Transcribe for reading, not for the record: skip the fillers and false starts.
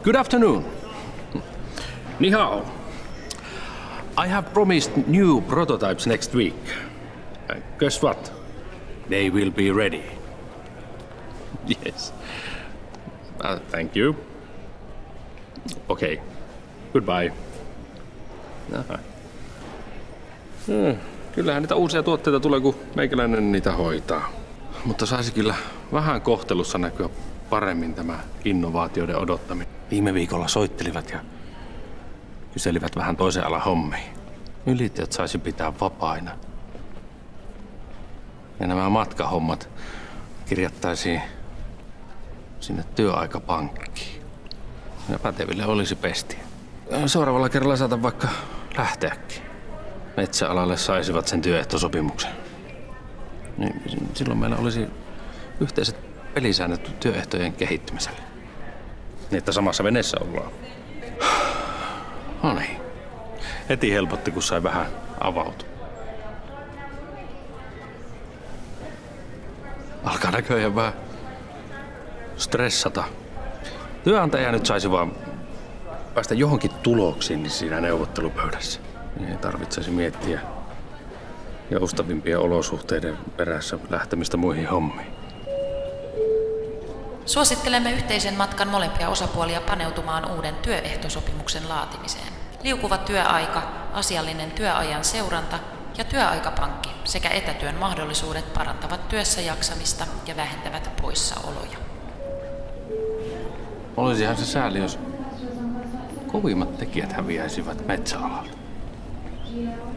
Good afternoon. Ni hao. I have promised new prototypes next week. Guess what? They will be ready. Yes. Thank you. Okay. Goodbye. Kyllähän niitä uusia tuotteita tulee, kun meikäläinen niitä hoitaa. Mutta saisi kyllä vähän kohtelussa näkyä paremmin tämä innovaatioiden odottaminen. Viime viikolla soittelivat ja kyselivät vähän toisen alan hommiin. Ylittäjät saisi pitää vapaina. Ja nämä matkahommat kirjattaisiin sinne työaikapankkiin. Ja päteville olisi pestiä. Seuraavalla kerralla saatan vaikka lähteäkin. Metsäalalle saisivat sen työehtosopimuksen. Niin silloin meillä olisi yhteiset pelisäännöt työehtojen kehittymiselle. Niin, että samassa veneessä ollaan. No niin. Heti helpotti, kun sai vähän avautua. Alkaa näköjään vähän stressata. Työnantaja nyt saisi vaan päästä johonkin tuloksiin siinä neuvottelupöydässä. Niin ei tarvitsisi miettiä joustavimpien olosuhteiden perässä lähtemistä muihin hommiin. Suosittelemme yhteisen matkan molempia osapuolia paneutumaan uuden työehtosopimuksen laatimiseen. Liukuva työaika, asiallinen työajan seuranta ja työaikapankki sekä etätyön mahdollisuudet parantavat työssä jaksamista ja vähentävät poissaoloja. Olisihan se sääli, jos kovimmat tekijät häviäisivät metsäalalta.